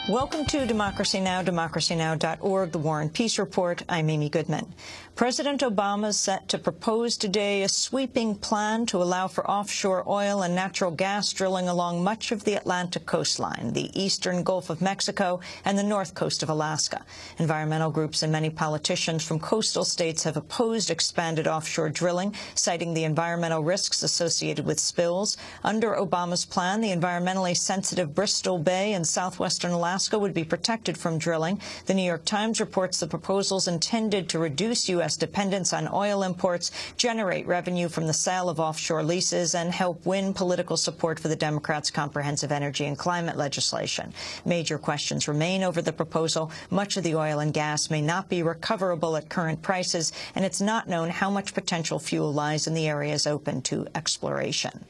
Welcome to Democracy Now!, democracynow.org, The War and Peace Report. I'm Amy Goodman. President Obama is set to propose today a sweeping plan to allow for offshore oil and natural gas drilling along much of the Atlantic coastline, the eastern Gulf of Mexico, and the north coast of Alaska. Environmental groups and many politicians from coastal states have opposed expanded offshore drilling, citing the environmental risks associated with spills. Under Obama's plan, the environmentally sensitive Bristol Bay in southwestern Alaska would be protected from drilling. The New York Times reports the proposals intended to reduce U.S. dependence on oil imports, generate revenue from the sale of offshore leases, and help win political support for the Democrats' comprehensive energy and climate legislation. Major questions remain over the proposal. Much of the oil and gas may not be recoverable at current prices, and it's not known how much potential fuel lies in the areas open to exploration.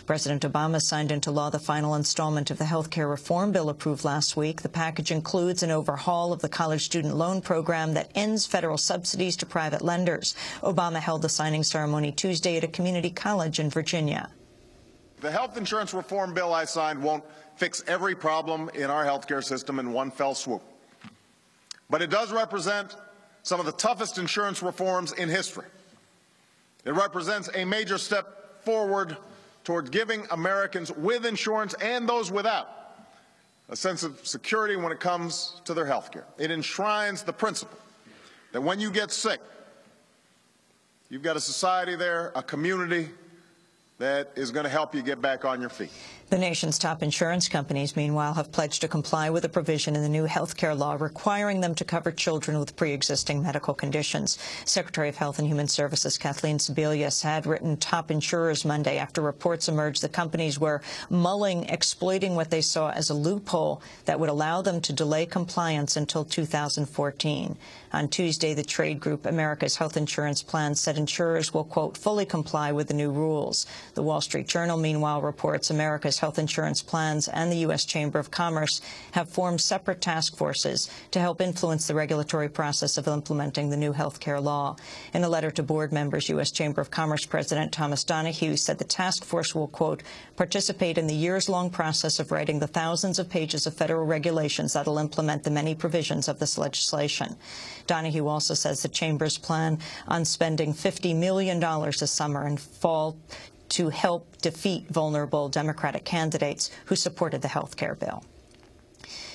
President Obama signed into law the final installment of the health care reform bill approved last week. The package includes an overhaul of the college student loan program that ends federal subsidies to private lenders. Obama held the signing ceremony Tuesday at a community college in Virginia. The health insurance reform bill I signed won't fix every problem in our health care system in one fell swoop. But it does represent some of the toughest insurance reforms in history. It represents a major step forward toward giving Americans with insurance and those without a sense of security when it comes to their health care. It enshrines the principle that when you get sick, you've got a society there, a community that is going to help you get back on your feet. The nation's top insurance companies, meanwhile, have pledged to comply with a provision in the new health care law requiring them to cover children with pre-existing medical conditions. Secretary of Health and Human Services Kathleen Sebelius had written top insurers Monday after reports emerged that companies were mulling exploiting what they saw as a loophole that would allow them to delay compliance until 2014. On Tuesday, the trade group America's Health Insurance Plan said insurers will, quote, fully comply with the new rules. The Wall Street Journal, meanwhile, reports America's health insurance plans and the U.S. Chamber of Commerce have formed separate task forces to help influence the regulatory process of implementing the new health care law. In a letter to board members, U.S. Chamber of Commerce President Thomas Donahue said the task force will, quote, participate in the years-long process of writing the thousands of pages of federal regulations that will implement the many provisions of this legislation. Donahue also says the Chamber's plan on spending $50 million this summer and fall to help defeat vulnerable Democratic candidates who supported the health care bill.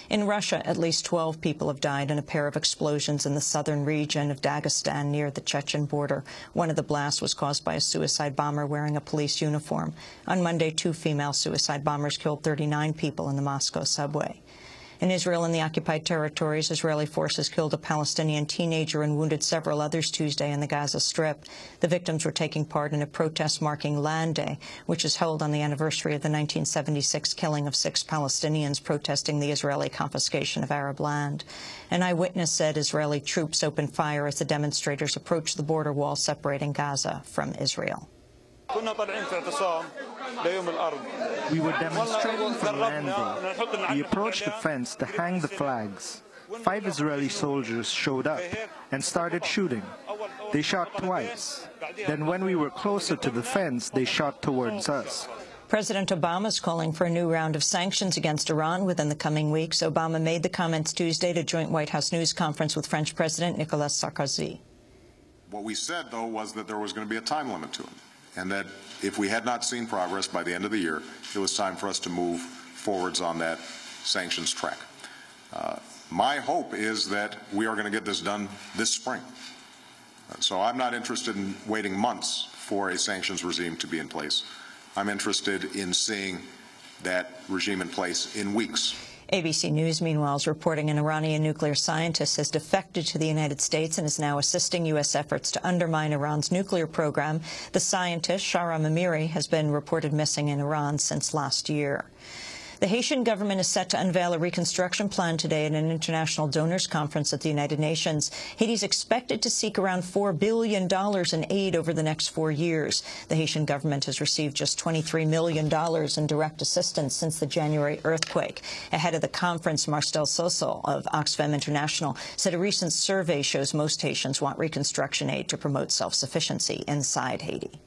In Russia, at least 12 people have died in a pair of explosions in the southern region of Dagestan near the Chechen border. One of the blasts was caused by a suicide bomber wearing a police uniform. On Monday, 2 female suicide bombers killed 39 people in the Moscow subway. In Israel and the occupied territories, Israeli forces killed a Palestinian teenager and wounded several others Tuesday in the Gaza Strip. The victims were taking part in a protest marking Land Day, which is held on the anniversary of the 1976 killing of 6 Palestinians protesting the Israeli confiscation of Arab land. An eyewitness said Israeli troops opened fire as the demonstrators approached the border wall separating Gaza from Israel. We were demonstrating for Land Day. We approached the fence to hang the flags. 5 Israeli soldiers showed up and started shooting. They shot twice. Then when we were closer to the fence, they shot towards us. President Obama is calling for a new round of sanctions against Iran within the coming weeks. Obama made the comments Tuesday at a joint White House news conference with French President Nicolas Sarkozy. What we said, though, was that there was going to be a time limit to it, and that if we had not seen progress by the end of the year, it was time for us to move forwards on that sanctions track. My hope is that we are going to get this done this spring. So I'm not interested in waiting months for a sanctions regime to be in place. I'm interested in seeing that regime in place in weeks. ABC News, meanwhile, is reporting an Iranian nuclear scientist has defected to the United States and is now assisting U.S. efforts to undermine Iran's nuclear program. The scientist, Shahram Amiri, has been reported missing in Iran since last year. The Haitian government is set to unveil a reconstruction plan today at an international donors conference at the United Nations. Haiti's expected to seek around $4 billion in aid over the next 4 years. The Haitian government has received just $23 million in direct assistance since the January earthquake. Ahead of the conference, Marcel Sossel of Oxfam International said a recent survey shows most Haitians want reconstruction aid to promote self-sufficiency inside Haiti.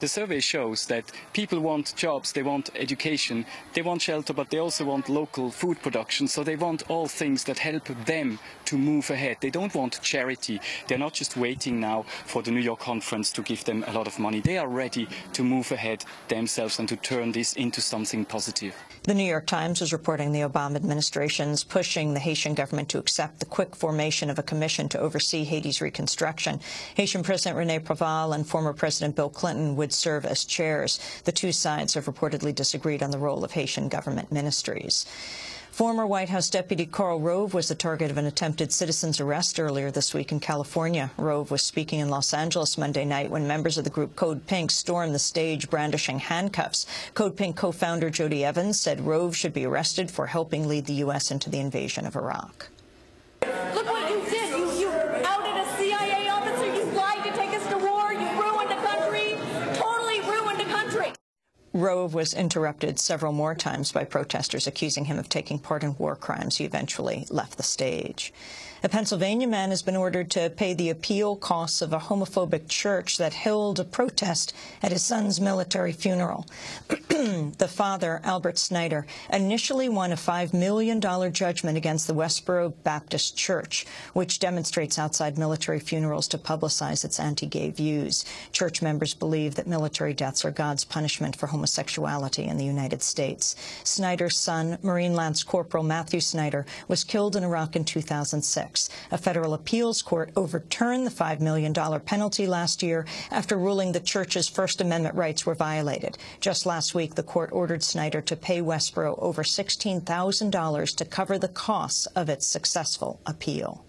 The survey shows that people want jobs, they want education, they want shelter, but they also want local food production. So they want all things that help them to move ahead. They don't want charity. They're not just waiting now for the New York conference to give them a lot of money. They are ready to move ahead themselves and to turn this into something positive. The New York Times is reporting the Obama administration's pushing the Haitian government to accept the quick formation of a commission to oversee Haiti's reconstruction. Haitian President René Préval and former President Bill Clinton would serve as chairs. The two sides have reportedly disagreed on the role of Haitian government ministries. Former White House Deputy Karl Rove was the target of an attempted citizen's arrest earlier this week in California. Rove was speaking in Los Angeles Monday night when members of the group CodePink stormed the stage brandishing handcuffs. CodePink co-founder Jody Evans said Rove should be arrested for helping lead the U.S. into the invasion of Iraq. Look what you did. You outed a CIA officer. You lied to take us to war. You ruined a country. Totally ruined a country. Rove was interrupted several more times by protesters accusing him of taking part in war crimes. He eventually left the stage. A Pennsylvania man has been ordered to pay the appeal costs of a homophobic church that held a protest at his son's military funeral. The father, Albert Snyder, initially won a $5 million judgment against the Westboro Baptist Church, which demonstrates outside military funerals to publicize its anti-gay views. Church members believe that military deaths are God's punishment for homosexuality in the United States. Snyder's son, Marine Lance Corporal Matthew Snyder, was killed in Iraq in 2006. A federal appeals court overturned the $5 million penalty last year after ruling the church's First Amendment rights were violated. Just last week, the court ordered Snyder to pay Westboro over $16,000 to cover the costs of its successful appeal.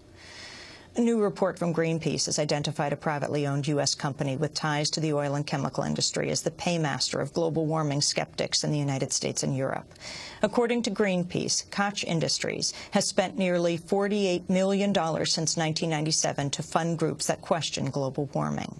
A new report from Greenpeace has identified a privately owned U.S. company with ties to the oil and chemical industry as the paymaster of global warming skeptics in the United States and Europe. According to Greenpeace, Koch Industries has spent nearly $48 million since 1997 to fund groups that question global warming.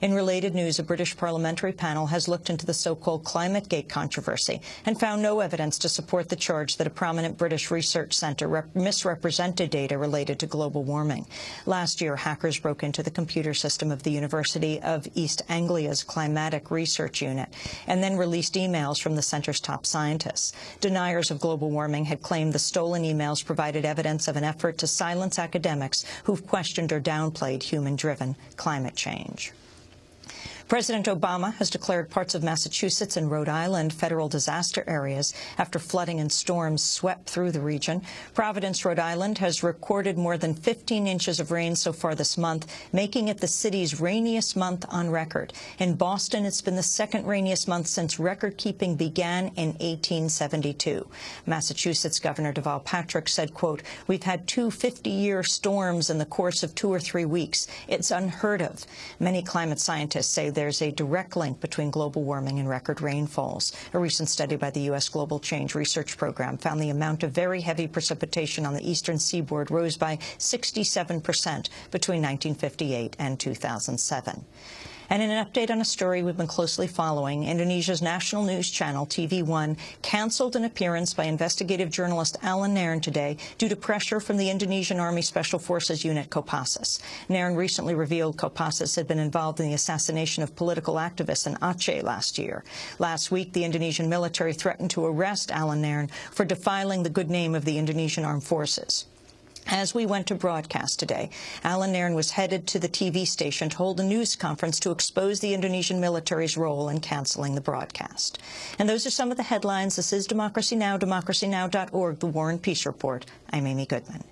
In related news, a British parliamentary panel has looked into the so-called Climategate controversy and found no evidence to support the charge that a prominent British research centre misrepresented data related to global warming. Last year, hackers broke into the computer system of the University of East Anglia's Climatic Research Unit and then released emails from the centre's top scientists. Deniers of global warming had claimed the stolen emails provided evidence of an effort to silence academics who've questioned or downplayed human-driven climate change. President Obama has declared parts of Massachusetts and Rhode Island federal disaster areas after flooding and storms swept through the region. Providence, Rhode Island, has recorded more than 15 inches of rain so far this month, making it the city's rainiest month on record. In Boston, it's been the second rainiest month since record-keeping began in 1872. Massachusetts Governor Deval Patrick said, quote, "We've had two 50-year storms in the course of 2 or 3 weeks. It's unheard of." Many climate scientists say there's a direct link between global warming and record rainfalls. A recent study by the U.S. Global Change Research Program found the amount of very heavy precipitation on the eastern seaboard rose by 67% between 1958 and 2007. And in an update on a story we've been closely following, Indonesia's national news channel, TV1, canceled an appearance by investigative journalist Alan Nairn today due to pressure from the Indonesian Army Special Forces unit Kopassus. Nairn recently revealed Kopassus had been involved in the assassination of political activists in Aceh last year. Last week, the Indonesian military threatened to arrest Alan Nairn for defiling the good name of the Indonesian Armed Forces. As we went to broadcast today, Alan Nairn was headed to the TV station to hold a news conference to expose the Indonesian military's role in canceling the broadcast. And those are some of the headlines. This is Democracy Now!, democracynow.org, The War and Peace Report. I'm Amy Goodman.